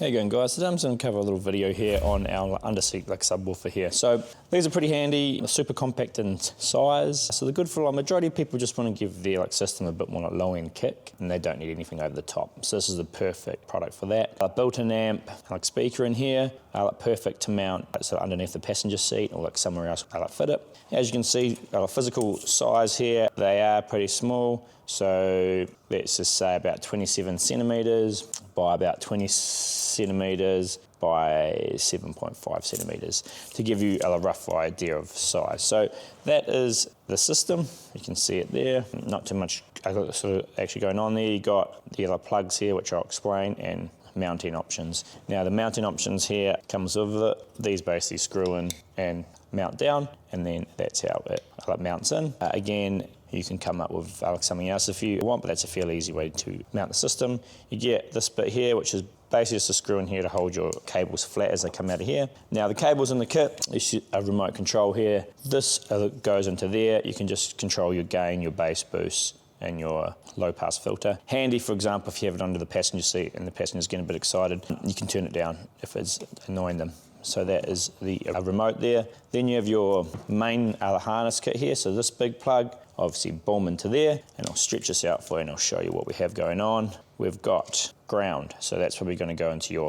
How you going, guys? Today I'm just going to cover a little video here on our Underseat subwoofer here. So these are pretty handy, super compact in size. So they're good for a majority of people just want to give their system a bit more low-end kick, and they don't need anything over the top. So this is the perfect product for that. A built-in amp, speaker in here, perfect to mount so underneath the passenger seat or somewhere else fit it. As you can see, physical size here, they are pretty small. So let's just say about 27 centimeters by about 20 centimeters by 7.5 centimeters to give you a rough idea of size. So that is the system. You can see it there. Not too much sort of actually going on there. You got the other plugs here, which I'll explain, and mounting options. Now the mounting options here comes with it. These basically screw in and mount down, and then that's how it mounts in. Again, you can come up with something else if you want, but that's a fairly easy way to mount the system. You get this bit here, which is basically just a screw in here to hold your cables flat as they come out of here. Now the cables in the kit, is a remote control here. This goes into there. You can just control your gain, your bass boost, and your low pass filter. Handy, for example, if you have it under the passenger seat and the passenger's getting a bit excited, you can turn it down if it's annoying them. So that is the remote there. Then you have your main harness kit here. So this big plug, obviously boom into there, and I'll stretch this out for you and I'll show you what we have going on. We've got ground, so that's probably going to go into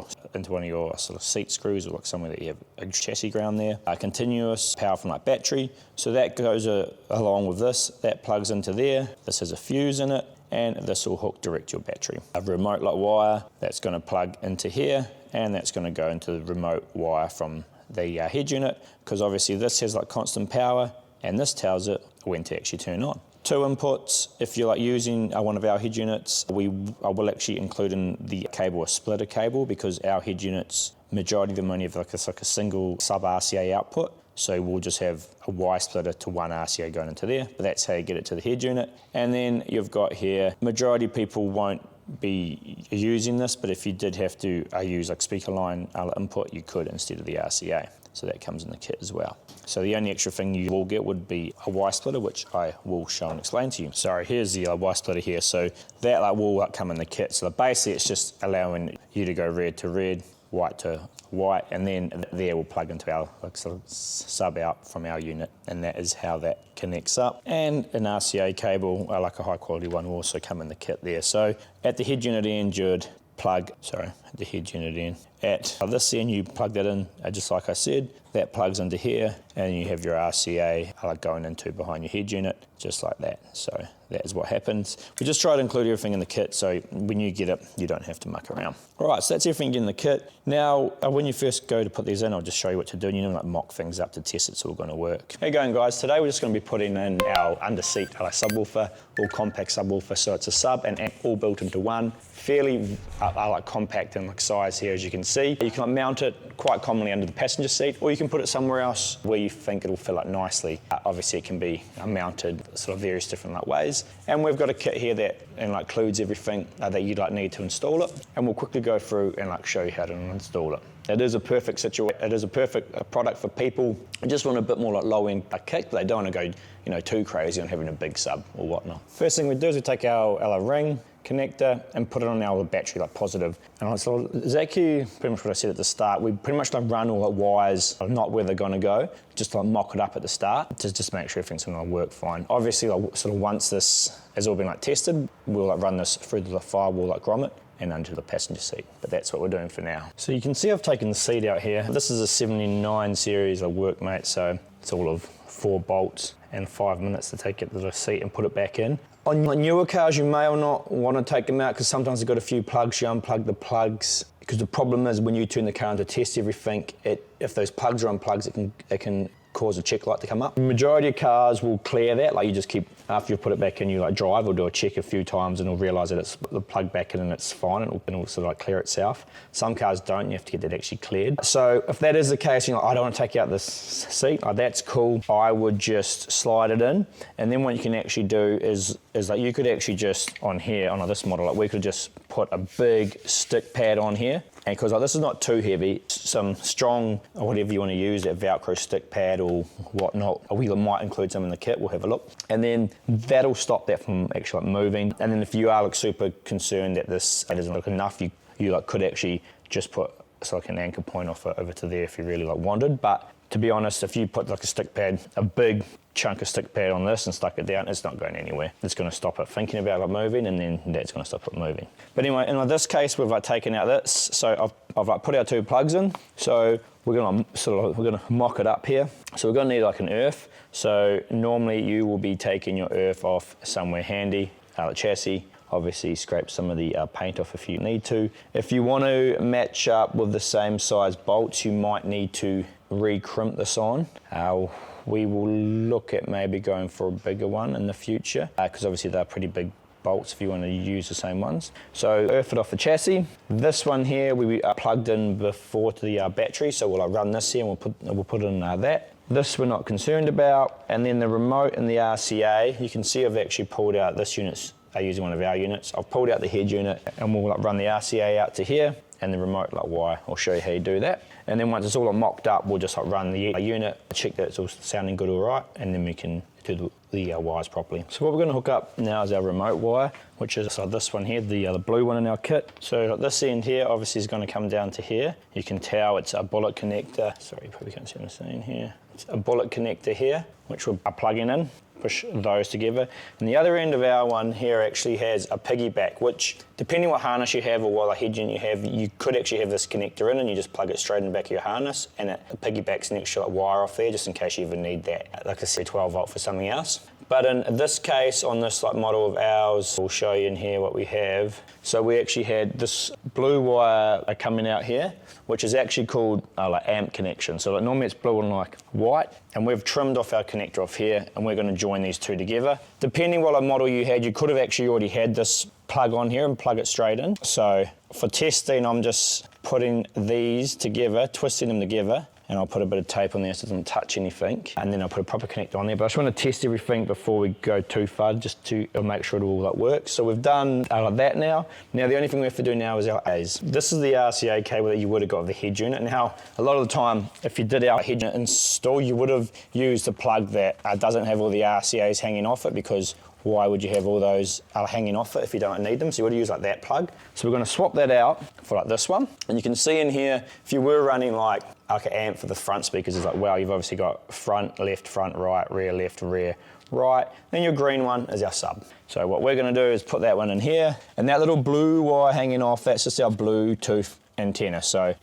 one of your sort of seat screws or somewhere that you have a chassis ground there. Continuous power from battery, so that goes along with this. That plugs into there. This has a fuse in it, and this will hook direct to your battery. A remote wire that's going to plug into here, and that's going to go into the remote wire from the head unit, because obviously this has constant power, and this tells it when to actually turn on. Two inputs. If you're using one of our head units, I will actually include in the cable a splitter cable, because our head units, majority of them only have a single sub RCA output. So we'll just have a Y splitter to one RCA going into there, but that's how you get it to the head unit. And then you've got here, majority of people won't be using this, but if you did have to use speaker line input, you could instead of the RCA. So that comes in the kit as well. So the only extra thing you will get would be a Y splitter, which I will show and explain to you. Sorry, here's the Y splitter here. So that will come in the kit. So basically it's just allowing you to go red to red, white to white, and then there will plug into our sub out from our unit, and that is how that connects up. And an RCA cable, a high quality one, will also come in the kit there. So at the head unit end, you'd plug, the head unit in. At this end, you plug that in, just like I said, that plugs into here, and you have your RCA going into behind your head unit, just like that. So that is what happens. We just try to include everything in the kit, so when you get it, you don't have to muck around. All right, so that's everything in the kit. Now, when you first go to put these in, I'll just show you what to do, and you know, mock things up to test it's all gonna work. How you going, guys? Today we're just gonna be putting in our Underseat subwoofer, all compact subwoofer, so it's a sub and amp all built into one. Fairly compact in size here, as you can see. You can mount it quite commonly under the passenger seat, or you can put it somewhere else where you think it'll fill up nicely. Obviously it can be mounted various different ways. And we've got a kit here that includes everything that you'd need to install it. And we'll quickly go through and show you how to install it. It is a perfect situation. It is a perfect product for people who just want a bit more low-end kick, but they don't want to go too crazy on having a big sub or whatnot. First thing we do is we take our ring connector and put it on our battery positive. And it's exactly pretty much what I said at the start. We pretty much run all the wires, not where they're going to go, just mock it up at the start to just make sure everything's going to work fine. Obviously, once this has all been tested, we'll run this through the firewall grommet and under the passenger seat. But that's what we're doing for now. So you can see I've taken the seat out here. This is a 79 series of Workmate, so it's all of 4 bolts and 5 minutes to take it to the seat and put it back in. On newer cars, you may or not want to take them out, because sometimes they've got a few plugs. You unplug the plugs, because the problem is when you turn the car on to test everything, if those plugs are unplugged, it can cause a check light to come up. The majority of cars will clear that, you just keep, after you've put it back in, you drive or do a check a few times and it'll realise that it's plugged back in and it's fine, and it'll clear itself. Some cars don't, you have to get that actually cleared. So if that is the case, I don't want to take out this seat, that's cool. I would just slide it in, and then what you can actually do is you could actually just, on here, on this model, we could just put a big stick pad on here, and because this is not too heavy, some strong, or whatever you want to use, that Velcro stick pad or whatnot, we might include some in the kit, we'll have a look. And then that'll stop that from actually moving. And then if you are super concerned that this isn't enough, you could actually just put like an anchor point off it over to there if you really like wanted. But to be honest, if you put like a stick pad, a big chunk of stick pad on this and stuck it down, it's not going anywhere. It's going to stop it thinking about it moving, and then that's going to stop it moving. But anyway, in this case, we've like taken out this. So I've like put our 2 plugs in. So we're going to mock it up here. So we're going to need like an earth. So normally you will be taking your earth off somewhere handy, the chassis. Obviously scrape some of the paint off if you need to. If you want to match up with the same size bolts, you might need to re-crimp this on. We will look at maybe going for a bigger one in the future, because obviously they're pretty big bolts if you want to use the same ones. So earth it off the chassis. This one here we plugged in before to the battery, so we'll run this here and we'll put in that. This we're not concerned about. And then the remote and the RCA, you can see I've actually pulled out this unit's using one of our units. I've pulled out the head unit and we'll run the RCA out to here and the remote wire. I'll show you how you do that. And then once it's all mocked up, we'll just run the unit, check that it's all sounding good all right, and then we can do the wires properly. So what we're going to hook up now is our remote wire, which is this one here, the blue one in our kit. So this end here obviously is going to come down to here. You can tell it's a bullet connector. Sorry, you probably can't see what I'm saying here. It's a bullet connector here, which we're plugging in. Push those together. And the other end of our one here actually has a piggyback, which depending what harness you have or what head unit you have, you could actually have this connector in and you just plug it straight in the back of your harness, and it piggybacks an extra wire off there just in case you ever need that. Like I said, 12 volt for something else. But in this case, on this model of ours, we'll show you in here what we have. So we actually had this blue wire coming out here, which is actually called amp connection. So normally it's blue and white, and we've trimmed off our connector off here, and we're going to join these two together. Depending what model you had, you could have actually already had this plug on here and plug it straight in. So for testing, I'm just putting these together, twisting them together, and I'll put a bit of tape on there so it doesn't touch anything, and then I'll put a proper connector on there. But I just want to test everything before we go too far, just to make sure it all works. So we've done that now. Now the only thing we have to do now is our A's. This is the RCA cable that you would have got with the head unit. Now a lot of the time, if you did our head unit install, you would have used a plug that doesn't have all the RCAs hanging off it, because why would you have all those hanging off it if you don't need them? So you would use that plug. So we're going to swap that out for this one. And you can see in here, if you were running like an amp for the front speakers, it's well, you've obviously got front, right, rear, left, rear, right. Then your green one is our sub. So what we're going to do is put that one in here, and that little blue wire hanging off, that's just our Bluetooth antenna. So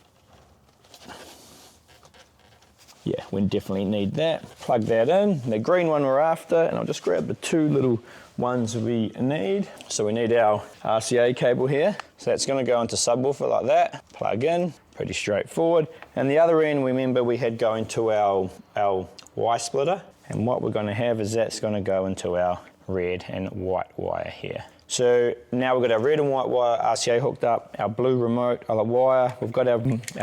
yeah, we definitely need that. Plug that in. The green one we're after, and I'll just grab the 2 little ones we need. So we need our RCA cable here. So that's going to go into subwoofer like that. Plug in, pretty straightforward. And the other end, remember we had going to our Y splitter. And what we're going to have is that's going to go into our red and white wire here. So now we've got our red and white wire RCA hooked up, our blue remote wire. We've got our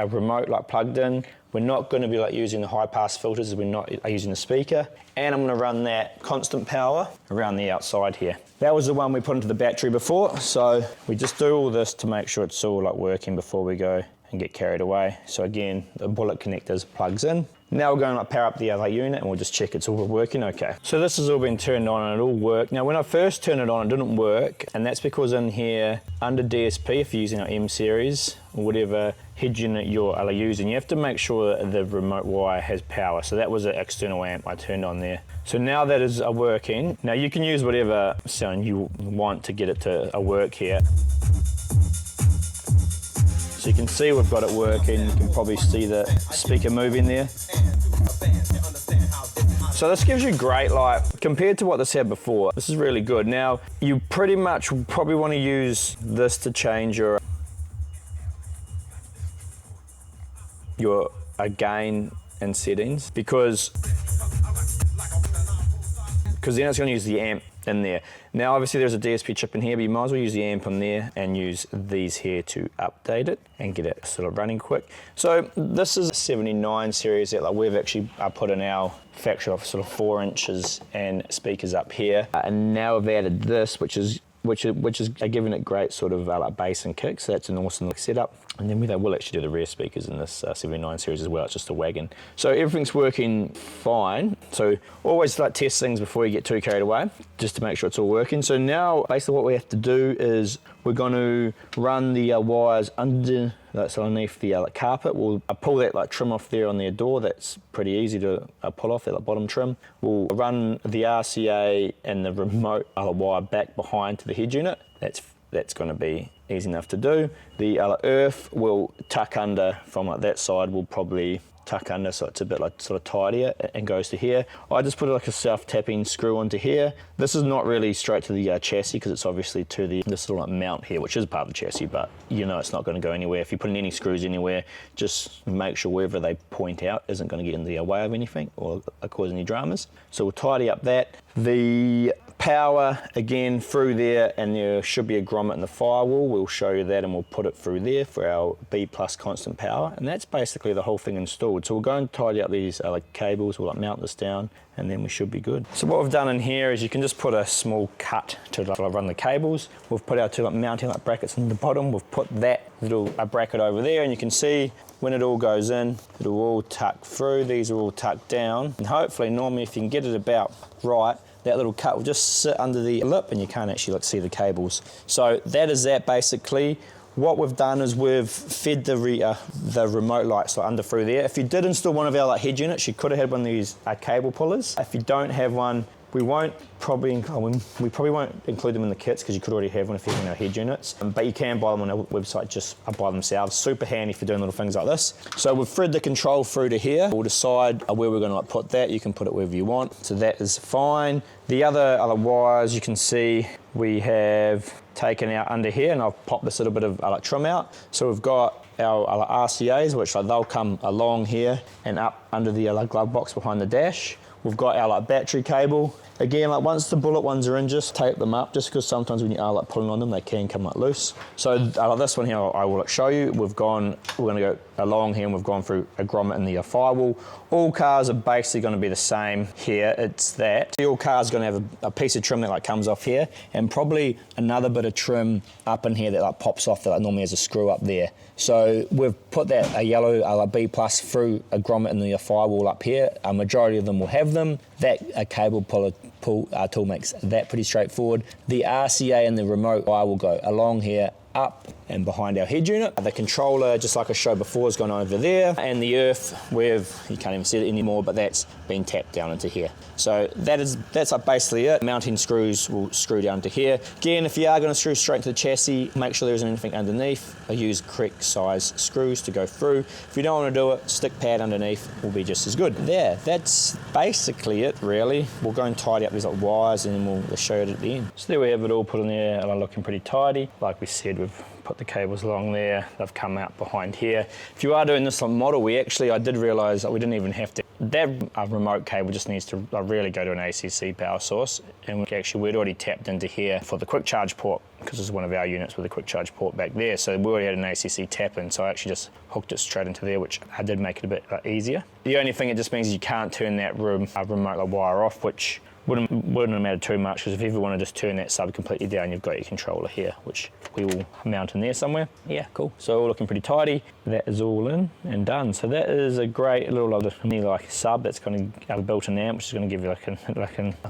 remote plugged in. We're not going to be using the high pass filters as we're not using the speaker. And I'm going to run that constant power around the outside here. That was the one we put into the battery before. So we just do all this to make sure it's all working before we go and get carried away. So again, the bullet connectors plugs in. Now we're going to power up the other unit, and we'll just check it's all working okay. So this has all been turned on and it all worked. Now when I first turned it on, it didn't work, and that's because in here, under DSP, if you're using our M series, or whatever head unit you're using, you have to make sure that the remote wire has power. So that was an external amp I turned on there. So now that is working. Now you can use whatever sound you want to get it to work here. So you can see we've got it working. You can probably see the speaker moving there. So this gives you great, compared to what this had before, this is really good. Now, you pretty much probably want to use this to change your gain and settings, because then it's going to use the amp in there. Now obviously there's a DSP chip in here, but you might as well use the amp in there and use these here to update it and get it running quick. So this is a 79 series that we've actually put in our factory of 4 inches and speakers up here. And now we've added this, which is giving it great bass and kick. So that's an awesome setup. And then we'll actually do the rear speakers in this 79 series as well. It's just a wagon. So everything's working fine. So always test things before you get too carried away, just to make sure it's all working. So now basically what we have to do is we're going to run the wires underneath that's underneath the carpet. We'll pull that like trim off there on their door. That's pretty easy to pull off, that like, bottom trim. We'll run the RCA and the remote wire back behind to the head unit. That's going to be easy enough to do. The earth will tuck under from like that side. We'll probably tuck under so it's a bit like sort of tidier and goes to here. I just put like a self-tapping screw onto here. This is not really straight to the chassis because it's obviously to this little like mount here, which is part of the chassis, but you know it's not going to go anywhere. If you put in any screws anywhere, just make sure wherever they point out isn't going to get in the way of anything or cause any dramas. So we'll tidy up that. The power again through there, and there should be a grommet in the firewall. We'll show you that and we'll put it through there for our B+ constant power, and that's basically the whole thing installed. So we'll go and tidy up these like cables. We'll like mount this down and then we should be good. So what we've done in here is you can just put a small cut to like run the cables. We've put our two like mounting like brackets in the bottom. We've put that little bracket over there, and you can see when it all goes in, it'll all tuck through. These are all tucked down, and hopefully normally if you can get it about right, that little cut will just sit under the lip and you can't actually like see the cables. So that is that basically. What we've done is we've fed the remote lights like under through there. If you did install one of our like head units, you could have had one of these cable pullers. If you don't have one, we probably won't include them in the kits because you could already have one if you're in our head units. But you can buy them on our website just by themselves. Super handy for doing little things like this. So we've thread the control through to here. We'll decide where we're going to like put that. You can put it wherever you want. So that is fine. The other wires you can see we have taken out under here, and I've popped this little bit of like trim out. So we've got our RCAs, which like they'll come along here and up under the glove box behind the dash. We've got our like battery cable. Again, like once the bullet ones are in, just tape them up, just because sometimes when you are like pulling on them, they can come like loose. So this one here, I will like show you. We're going to go along here, and we've gone through a grommet in the firewall. All cars are basically going to be the same here. It's that all cars are going to have a piece of trim that like comes off here, and probably another bit of trim up in here that like pops off that like normally has a screw up there. So we've put that a yellow B+ through a grommet in the firewall up here. A majority of them will have them. That cable pull tool makes that pretty straightforward. The RCA and the remote wire will go along here, up and behind our head unit. The controller, just like I showed before, has gone over there, and the earth, you can't even see it anymore, but that's been tapped down into here. So that's like basically it. Mounting screws will screw down to here. Again, if you are going to screw straight to the chassis, make sure there isn't anything underneath. I use correct size screws to go through. If you don't want to do it, stick pad underneath will be just as good. There, that's basically it really. We'll go and tidy up these like wires, and then we'll show it at the end. So there we have it all put in there, and looking pretty tidy. Like we said, we've put the cables along there. They've come out behind here. If you are doing this on model, I did realise that we didn't even have to. That remote cable just needs to really go to an ACC power source, and we'd already tapped into here for the quick charge port, because this is one of our units with a quick charge port back there. So we already had an ACC tap in, so I actually just hooked it straight into there, which I did make it a bit easier. The only thing it just means is you can't turn that remote wire off, which wouldn't have mattered too much, because if you ever want to just turn that sub completely down, you've got your controller here, which we will mount in there somewhere. Yeah, cool. So all looking pretty tidy. That is all in and done. So that is a great little like sub that's going to have a built-in amp, which is going to give you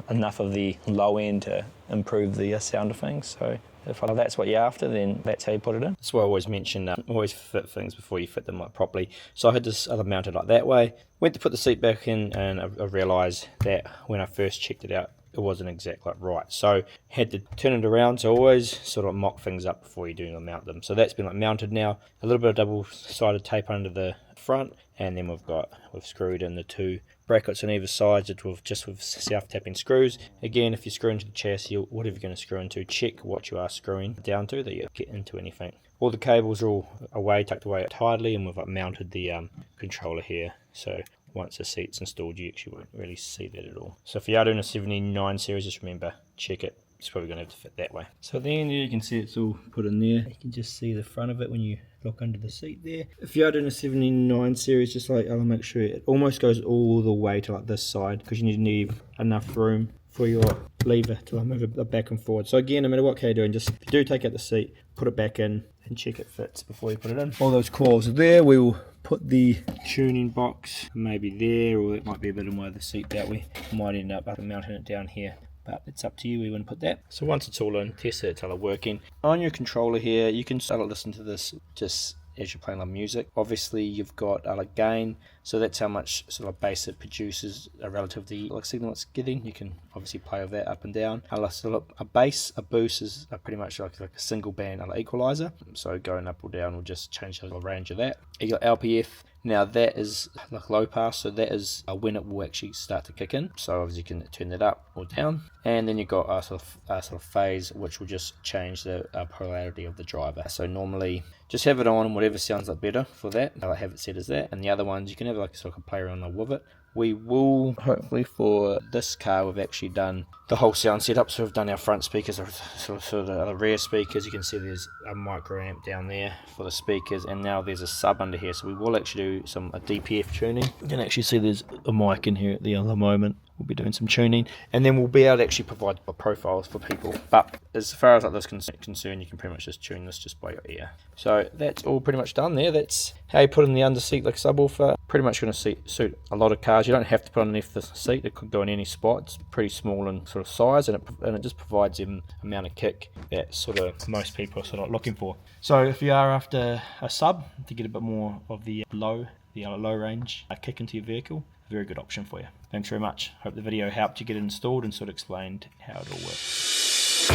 enough of the low end to improve the sound of things. So if that's what you're after, then that's how you put it in. That's why I always mention, always fit things before you fit them like properly. So I had this mounted like that way. Went to put the seat back in, and I realised that when I first checked it out, it wasn't exactly right. So had to turn it around. So always sort of mock things up before you do mount them. So that's been like mounted now. A little bit of double-sided tape under the front, and then we've screwed in the two brackets on either side with self-tapping screws. Again, if you screw into the chassis, whatever you're going to screw into, check what you are screwing down to, that you get into anything. All the cables are all tucked away tightly, and we've mounted the controller here. So once the seat's installed, you actually won't really see that at all. So if you are doing a 79 series, just remember, check it. It's probably going to have to fit that way. So at the end here, you can see it's all put in there. You can just see the front of it when you look under the seat there. If you are doing a 79 series, just like I'll make sure it almost goes all the way to like this side, because you need enough room for your lever to move it back and forward. So again, no matter what you're doing, just if you do take out the seat, put it back in and check it fits before you put it in. All those coils are there. We will put the tuning box maybe there, or it might be a bit in the way of the seat that way. Might end up mounting it down here, but it's up to you where you want to put that. So once it's all in, test it, it's all working. On your controller here, you can start to listen to this just as you're playing like music. Obviously you've got like gain, so that's how much sort of bass it produces relative to the like signal it's getting. You can obviously play with that up and down. So a bass, a boost is pretty much like a single band equalizer, so going up or down will just change the range of that. You got LPF. Now that is like low pass, so that is when it will actually start to kick in. So obviously you can turn that up or down. And then you've got a sort of phase, which will just change the polarity of the driver. So normally just have it on whatever sounds like better for that. I'll have it set as that. And the other ones you can have like a sort of play around with it. We will, hopefully for this car, we've actually done the whole sound setup. So we've done our front speakers, sort of the rear speakers. You can see there's a micro amp down there for the speakers, and now there's a sub under here. So we will actually do some DPF tuning. You can actually see there's a mic in here at the other moment. We'll be doing some tuning, and then we'll be able to actually provide profiles for people. But as far as like this concerned, you can pretty much just tune this just by your ear. So that's all pretty much done there. That's how you put in the underseat like subwoofer. Pretty much going to suit a lot of cars. You don't have to put underneath the seat. It could go in any spot. It's pretty small in sort of size, and it just provides them amount of kick that sort of most people are sort of looking for. So if you are after a sub to get a bit more of the low range kick into your vehicle, a very good option for you. Thanks very much. Hope the video helped you get it installed and sort of explained how it all works.